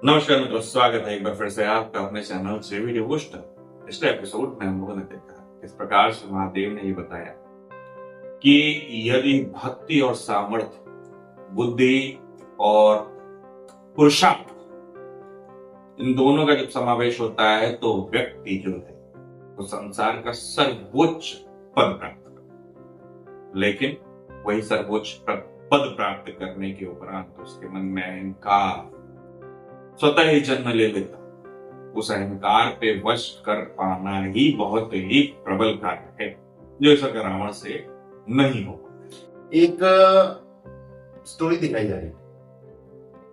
नमस्कार मित्रों, स्वागत है एक बार फिर से आपका अपने चैनल से वीडियो बूस्टर। पिछले एपिसोड में हम लोगों ने देखा इस प्रकार से महादेव ने ये बताया कि यदि भक्ति और सामर्थ्य, बुद्धि और पुरुषार्थ, इन दोनों का जब समावेश होता है तो व्यक्ति जो है वो संसार का सर्वोच्च पद प्राप्त करता है। लेकिन वही सर्वोच्च पद प्राप्त करने के उपरांत उसके मन में अहंकार स्वतः ही जन्म ले लेता। उस अहंकार पे वश कर पाना ही बहुत ही प्रबल कार्य है, जो इस रावण से नहीं हो पाता। एक स्टोरी दिखाई जा रही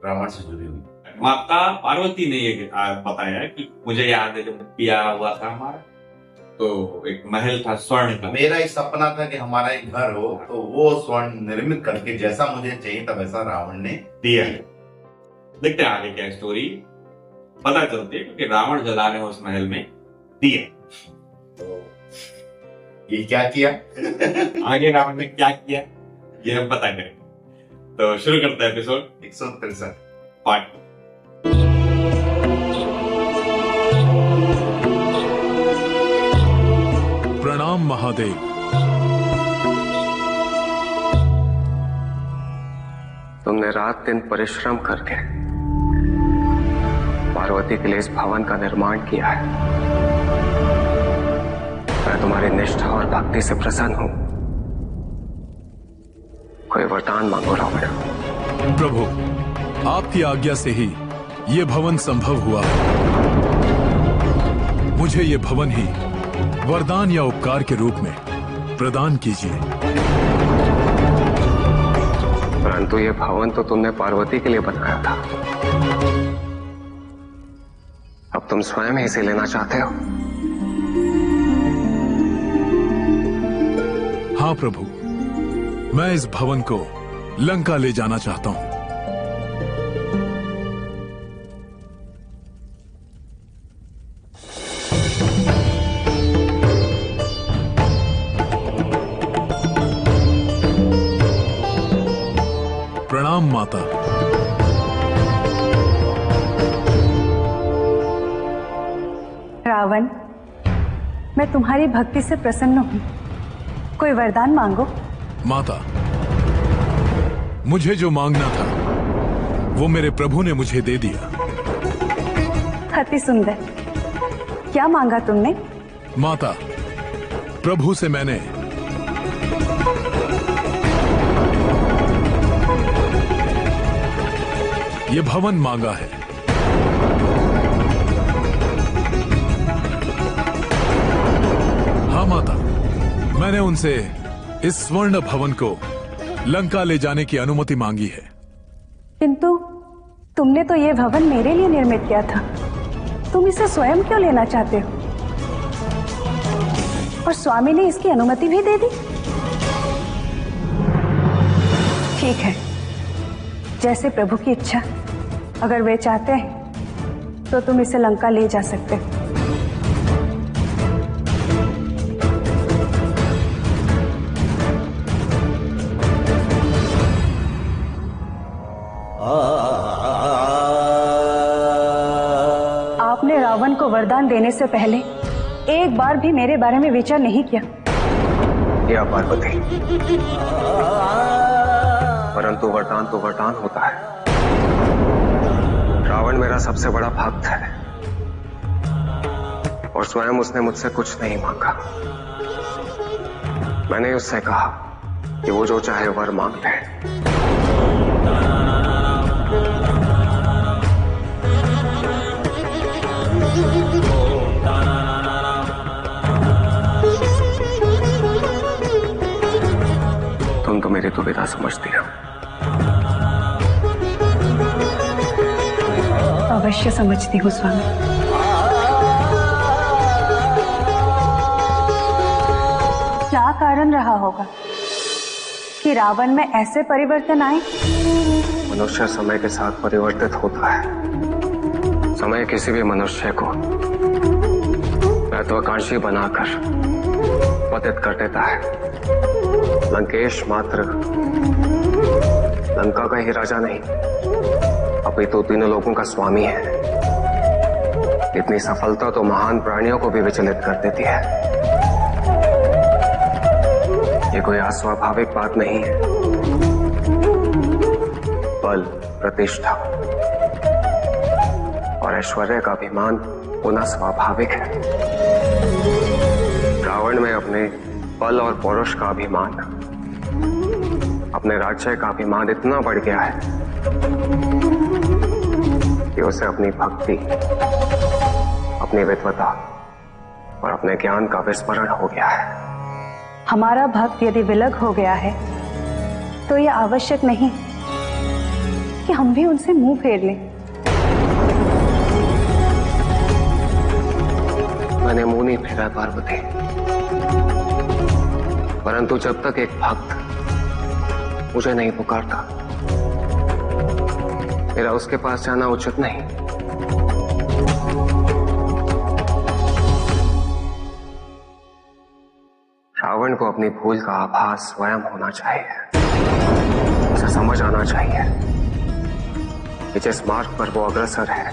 रावण से जुड़ी हुई। माता पार्वती ने ये बताया कि मुझे याद है जब ब्याह हुआ था हमारा, तो एक महल था स्वर्ण का। मेरा एक सपना था कि हमारा एक घर हो, तो वो स्वर्ण निर्मित करके जैसा मुझे चाहिए था वैसा रावण ने दिया है। देखते हैं आगे क्या स्टोरी पता चलती है, क्योंकि रावण जला ने उस महल में दिया। तो ये क्या किया आगे रावण ने क्या किया ये हम पता करेंगे। तो शुरू करते हैं एपिसोड 163 पार्ट। प्रणाम महादेव। तुमने रात दिन परिश्रम करके पार्वती के लिए इस भवन का निर्माण किया है। मैं तुम्हारी निष्ठा और भक्ति से प्रसन्न हूं। कोई वरदान मांगो रावण। प्रभु, आपकी आज्ञा से ही ये भवन संभव हुआ है। मुझे ये भवन ही वरदान या उपकार के रूप में प्रदान कीजिए। परंतु ये भवन तो तुमने पार्वती के लिए बनाया था, अब तुम स्वयं ही इसे लेना चाहते हो। हाँ प्रभु, मैं इस भवन को लंका ले जाना चाहता हूं। प्रणाम माता। रावण, मैं तुम्हारी भक्ति से प्रसन्न हूं। कोई वरदान मांगो। माता, मुझे जो मांगना था वो मेरे प्रभु ने मुझे दे दिया। अति सुंदर। क्या मांगा तुमने? माता, प्रभु से मैंने ये भवन मांगा है। हाँ माता, मैंने उनसे इस स्वर्ण भवन को लंका ले जाने की अनुमति मांगी है। किंतु तुमने तो ये भवन मेरे लिए निर्मित किया था। तुम इसे स्वयं क्यों लेना चाहते हो? और स्वामी ने इसकी अनुमति भी दे दी। ठीक है, जैसे प्रभु की इच्छा। अगर वे चाहते हैं तो तुम इसे लंका ले जा सकते हो। आपने रावण को वरदान देने से पहले एक बार भी मेरे बारे में विचार नहीं किया। या पार्वती, परंतु वरदान तो वरदान होता है। रावण मेरा सबसे बड़ा भक्त है और स्वयं उसने मुझसे कुछ नहीं मांगा। मैंने उससे कहा कि वो जो चाहे वर मांग ले। तुम तो मेरी दुविधा समझती हो। अवश्य समझती हूँ स्वामी। क्या कारण रहा होगा कि रावण में ऐसे परिवर्तन आए? मनुष्य समय के साथ परिवर्तित होता है। समय किसी भी मनुष्य को महत्वाकांक्षी बनाकर पतित कर देता है। लंकेश मात्र लंका का ही राजा नहीं, अपितु तीनों लोगों का स्वामी है। इतनी सफलता तो महान प्राणियों को भी विचलित कर देती है। ये कोई अस्वाभाविक बात नहीं है। बल, प्रतिष्ठा और ऐश्वर्य का अभिमान पुनः स्वाभाविक है। रावण में अपने बल और पौरुष का अभिमान, अपने राज्य का अभिमान इतना बढ़ गया है कि उसे अपनी भक्ति, अपनी विद्वता और अपने ज्ञान का विस्मरण हो गया है। हमारा भक्त यदि विलग हो गया है तो यह आवश्यक नहीं कि हम भी उनसे मुंह फेर लें। मैंने मुंह नहीं फेरा पार्वती, परंतु जब तक एक भक्त मुझे नहीं पुकारता, मेरा उसके पास जाना उचित नहीं। रावण को अपनी भूल का आभास स्वयं होना चाहिए। उसे समझ आना चाहिए कि जिस मार्ग पर वो अग्रसर है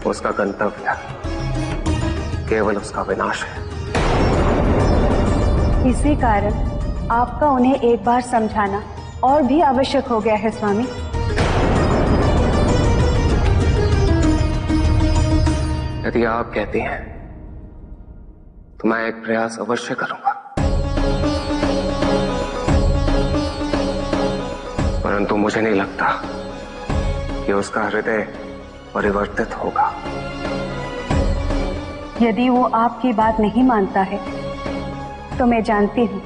उसका गंतव्य केवल उसका विनाश है। इसी कारण आपका उन्हें एक बार समझाना और भी आवश्यक हो गया है स्वामी। यदि आप कहती हैं तो मैं एक प्रयास अवश्य करूंगा, परंतु मुझे नहीं लगता कि उसका हृदय परिवर्तित होगा। यदि वो आपकी बात नहीं मानता है तो मैं जानती हूं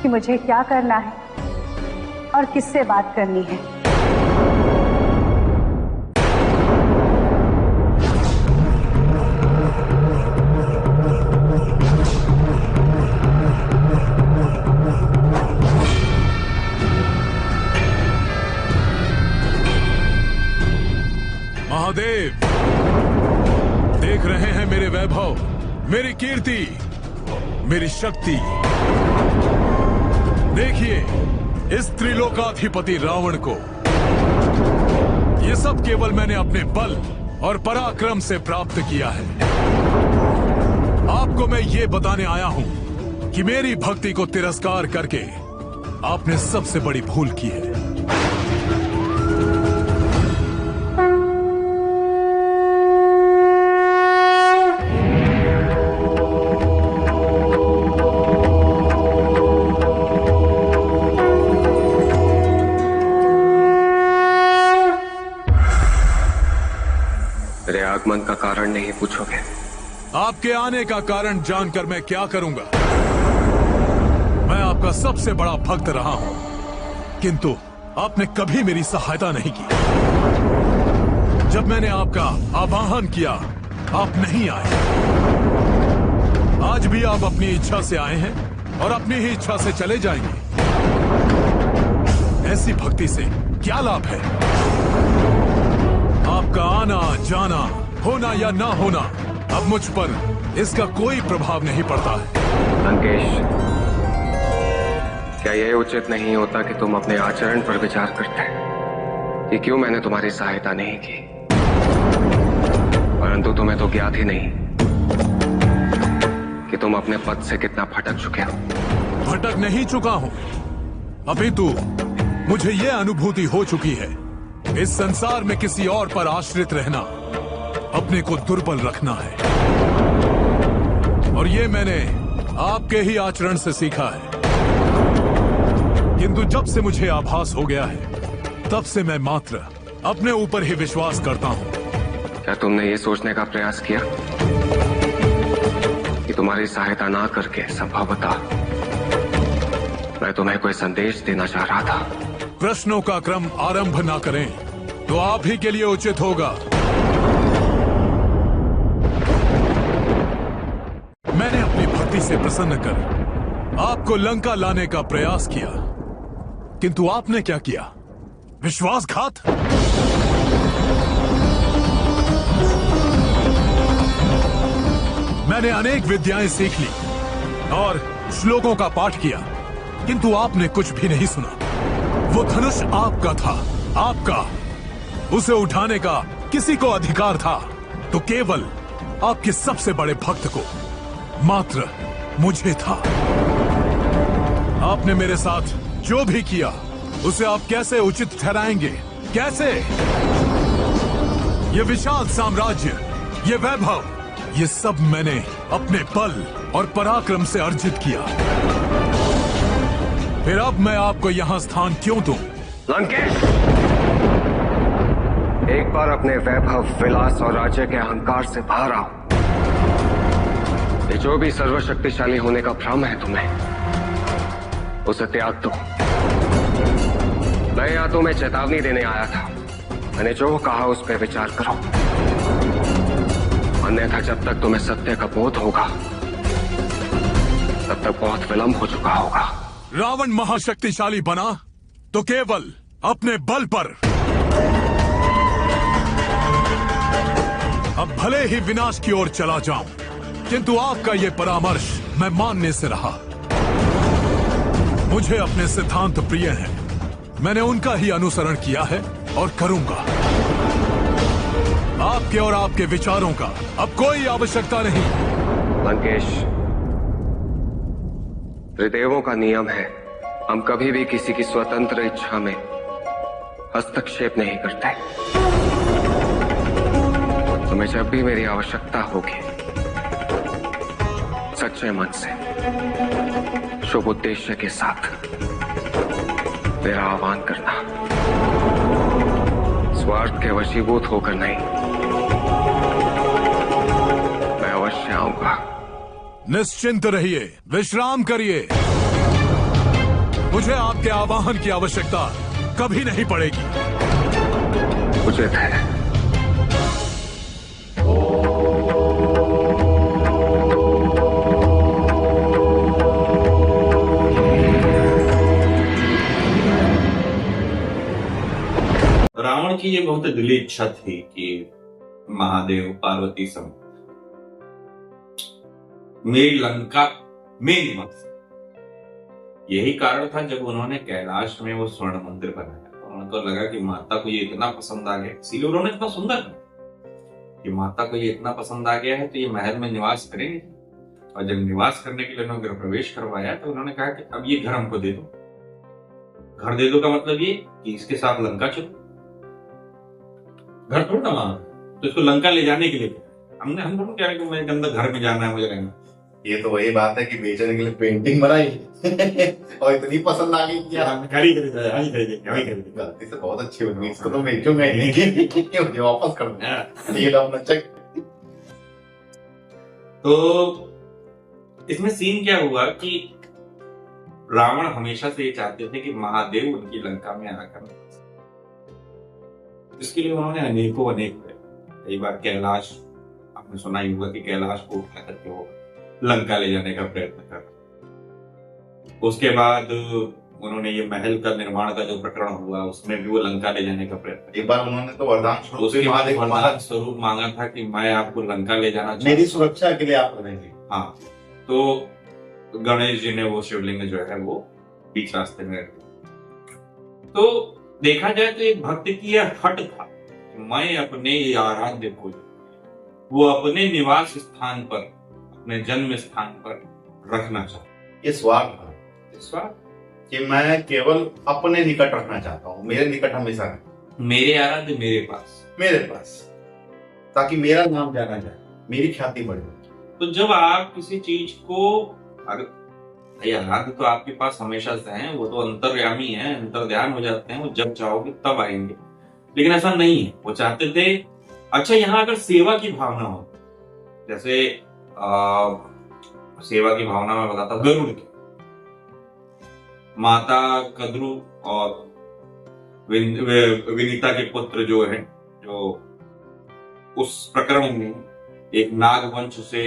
कि मुझे क्या करना है और किससे बात करनी है। महादेव, देख रहे हैं मेरे वैभव, मेरी कीर्ति, मेरी शक्ति। देखिए इस त्रिलोकाधिपति रावण को। ये सब केवल मैंने अपने बल और पराक्रम से प्राप्त किया है। आपको मैं ये बताने आया हूं कि मेरी भक्ति को तिरस्कार करके आपने सबसे बड़ी भूल की है। मेरे आगमन का कारण नहीं पूछोगे? आपके आने का कारण जानकर मैं क्या करूंगा? मैं आपका सबसे बड़ा भक्त रहा हूं, किंतु आपने कभी मेरी सहायता नहीं की। जब मैंने आपका आवाहन किया, आप नहीं आए। आज भी आप अपनी इच्छा से आए हैं और अपनी ही इच्छा से चले जाएंगे। ऐसी भक्ति से क्या लाभ है? आपका आना जाना, होना या ना होना, अब मुझ पर इसका कोई प्रभाव नहीं पड़ता है। लंकेश, क्या यह उचित नहीं होता कि तुम अपने आचरण पर विचार करते कि क्यों मैंने तुम्हारी सहायता नहीं की? परंतु तुम्हें तो ज्ञात ही नहीं कि तुम अपने पद से कितना भटक चुके हो। भटक नहीं चुका हूं, अभी तो मुझे यह अनुभूति हो चुकी है, इस संसार में किसी और पर आश्रित रहना अपने को दुर्बल रखना है। और ये मैंने आपके ही आचरण से सीखा है। किंतु जब से मुझे आभास हो गया है, तब से मैं मात्र अपने ऊपर ही विश्वास करता हूं। क्या तुमने ये सोचने का प्रयास किया कि तुम्हारी सहायता ना करके संभवतः मैं तुम्हें कोई संदेश देना चाह रहा था? प्रश्नों का क्रम आरंभ ना करें तो आप ही के लिए उचित होगा। मैंने अपनी भक्ति से प्रसन्न कर आपको लंका लाने का प्रयास किया, किंतु आपने क्या किया? विश्वासघात। मैंने अनेक विद्याएं सीख ली और श्लोकों का पाठ किया, किंतु आपने कुछ भी नहीं सुना। वो धनुष आपका था, आपका। उसे उठाने का किसी को अधिकार था तो केवल आपके सबसे बड़े भक्त को, मात्र मुझे था। आपने मेरे साथ जो भी किया उसे आप कैसे उचित ठहराएंगे? कैसे? ये विशाल साम्राज्य, ये वैभव, ये सब मैंने अपने बल और पराक्रम से अर्जित किया। फिर अब मैं आपको यहां स्थान क्यों दूं? लंकेश, एक बार अपने वैभव, विलास और राज्य के अहंकार से बाहर आओ। ये जो भी सर्वशक्तिशाली होने का भ्रम है तुम्हें, उसे त्याग दो। मैं या तो मैं चेतावनी देने आया था, मैंने जो कहा उस पर विचार करो, अन्यथा जब तक तुम्हें सत्य का बोध होगा तब तक बहुत विलंब हो चुका होगा। रावण महाशक्तिशाली बना तो केवल अपने बल पर। अब भले ही विनाश की ओर चला जाऊं, किंतु आपका ये परामर्श मैं मानने से रहा। मुझे अपने सिद्धांत प्रिय हैं, मैंने उनका ही अनुसरण किया है और करूंगा। आपके और आपके विचारों का अब कोई आवश्यकता नहीं। लंकेश, त्रिदेवों का नियम है, हम कभी भी किसी की स्वतंत्र इच्छा में हस्तक्षेप नहीं करते। तुम्हें जब भी मेरी आवश्यकता होगी, सच्चे मन से, शुभ उद्देश्य के साथ मेरा आह्वान करना, स्वार्थ के वशीभूत होकर नहीं। मैं अवश्य आऊंगा। निश्चिंत रहिए, विश्राम करिए। मुझे आपके आवाहन की आवश्यकता कभी नहीं पड़ेगी। उचित है। रावण की ये बहुत दिली इच्छा थी कि महादेव पार्वती समेत मेरी लंका में निवास। यही कारण था जब उन्होंने कैलाश में वो स्वर्ण मंदिर बनाया, तो उनको लगा कि माता को ये इतना पसंद आ गया, इसीलिए उन्होंने इतना सुंदर बनाया कि माता को ये इतना पसंद आ गया है तो ये महल में निवास करेंगे। और जब निवास करने के लिए उन्होंने गृह प्रवेश करवाया तो उन्होंने कहा कि अब ये घर हमको दे दो। घर दे दो का मतलब ये कि इसके साथ लंका चलो। घर थोड़ा ना, तो इसको लंका ले जाने के लिए हम थोड़ा क्या कि मेरे अंदर घर में जाना है, मुझे रहना। ये तो वही बात है कि बेचने के लिए पेंटिंग बनाई और इतनी पसंद आ गई कि गलती से बहुत अच्छी बनी, इसको तो बेचूंगा ही नहीं, मुझे वापस कर दो ये अपना चेक। तो इसमें सीन क्या हुआ कि रावण हमेशा से ये चाहते थे कि महादेव उनकी लंका में आकर, इसके लिए उन्होंने अनेक कई बार कैलाश, आपने सुना ही होगा कि कैलाश को उठा करके वो लंका ले जाने का प्रयत्न कर। उसके बाद उन्होंने ये महल का निर्माण का जो प्रकरण हुआ उसमें भी वो लंका ले जाने का प्रयत्न। एक बार उन्होंने तो वरदान स्वरूप मांगा था कि मैं आपको लंका ले जाना चाहता, मेरी सुरक्षा के लिए आप रहेंगे। हाँ, तो गणेश जी ने वो शिवलिंग जो है वो बीच रास्ते में रख दी। तो देखा जाए तो एक भक्त की यह हट था, मैं अपने आराध्य को वो अपने निवास स्थान पर, अपने जन्म स्थान पर रखना चाहता। ये स्वार्थ कि मैं केवल अपने निकट रखना चाहता हूँ, मेरे निकट हमेशा रहे, मेरे आराध्य मेरे पास, ताकि मेरा नाम जाना जाए, मेरी ख्याति बढ़े। तो जब आप किसी चीज को, अगर आराध्य तो आपके पास हमेशा से हैं, वो तो अंतर्यामी हैं, अंतर्ध्यान हो जाते हैं, वो जब चाहोगे तब आएंगे। लेकिन ऐसा नहीं है, वो चाहते थे अच्छा यहाँ अगर सेवा की भावना हो, जैसे सेवा की भावना में बताता गरुड़ की माता कद्रु और विनीता के पुत्र जो है, जो उस प्रकरण में एक नाग वंश से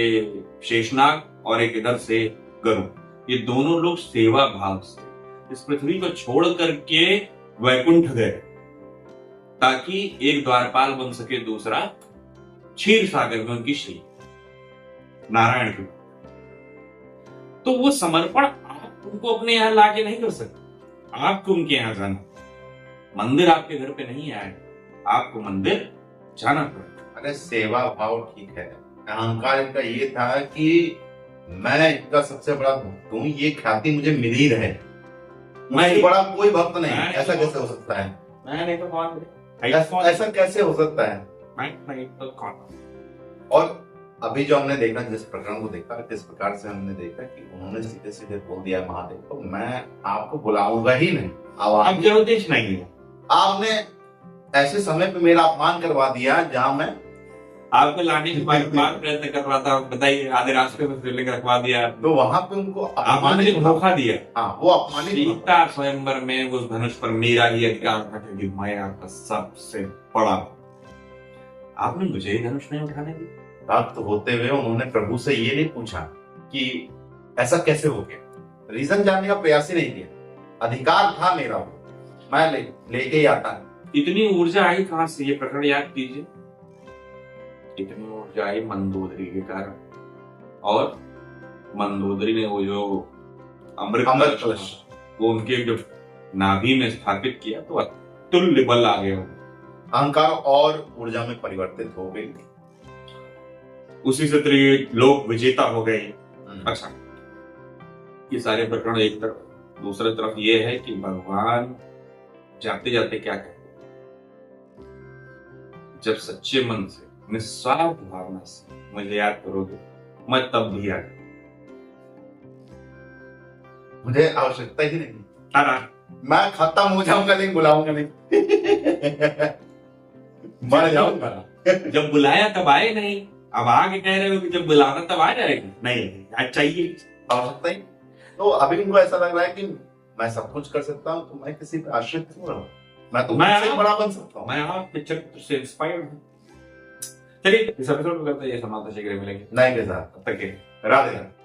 शेषनाग और एक इधर से गरुड़, ये दोनों लोग सेवा भाव से इस पृथ्वी को छोड़ करके वैकुंठ गए ताकि एक द्वारपाल बन सके, दूसरा क्षीर सागर में उनकी श्री नारायण की। तो वो समर्पण आप उनको अपने यहां लाके नहीं कर सकते, आपको उनके यहां जाना। मंदिर आपके घर पे नहीं आए, आपको मंदिर जाना पड़ेगा। अरे सेवा भाव ठीक है, अहंकार इनका ये था कि मैं इनका सबसे बड़ा भक्त हूँ, ये ख्याति मुझे मिल ही रहे, मुझसे बड़ा कोई भक्त नहीं। ऐसा कैसे हो सकता है? मैं नहीं तो कौन? ऐसा कैसे हो सकता है? मैं नहीं तो कौन? और अभी जो हमने देखा, जिस प्रकरण को देखा, जिस प्रकार से हमने देखा कि उन्होंने सीधे सीधे बोल दिया महादेव को, मैं आपको बुलाऊंगा ही नहीं। अब क्या उद्देश्य नहीं है? आपने ऐसे समय पे मेरा अपमान करवा दिया जहां मैं आपको लाने के बाद प्रयत्न कर रहा था, बताइए, आधे रास्ते में शिवलिंग रखवा दिया, तो वहां पे उनको आपने धोखा दिया। हाँ, वो अपमानित। सीता स्वयंवर में उस धनुष पर मेरा ही अधिकार था, क्योंकि मैं आपका सबसे बड़ा। आपने मुझे ही धनुष नहीं उठाने दी। भक्त होते हुए उन्होंने प्रभु से ये नहीं पूछा कि ऐसा कैसे हो गया, रीजन जानने का प्रयास ही नहीं किया। अधिकार था मेरा, वो मैं लेके ही आता। इतनी ऊर्जा आई कहां से? ये प्रकरण याद कीजिए। इतनी ऊर्जा आई मंदोदरी के कारण, और मंदोदरी ने वो जो अमृत कलश वो उनके जो नाभि में स्थापित किया, तो अतुल्य बल आ गया। अहंकार और ऊर्जा में परिवर्तित हो गई, उसी से लोक विजेता हो गए। अच्छा, ये सारे प्रकरण एक तरफ, दूसरी तरफ ये है कि भगवान जाते जाते क्या कहते, जब सच्चे मन से, निस्वार्थ भावना से मुझे याद करोगे, मैं तब भी याद, मुझे आवश्यकता ही नहीं। तारा मैं खत्म हो जाऊंगा, नहीं बुलाऊंगा नहीं। मर जाऊंगा। जब बुलाया तब आए नहीं, अब आगे कह रहे हो कि जब बुलाना तब आ जाएगी। नहीं, आज चाहिए, आवश्यकता ही। तो अभी उनको ऐसा लग रहा है कि मैं सब कुछ कर सकता हूँ, तो मैं किसी पे आश्रित क्यों रहूं? मैं तो मुझसे बड़ा बन सकता हूँ। मैं आपके चरित्र से इंस्पायर्ड हूँ। चलिए इस एपिसोड को करते हैं समाप्त, शीघ्र मिलेंगे नहीं के साथ। तब तक के राधे राधे।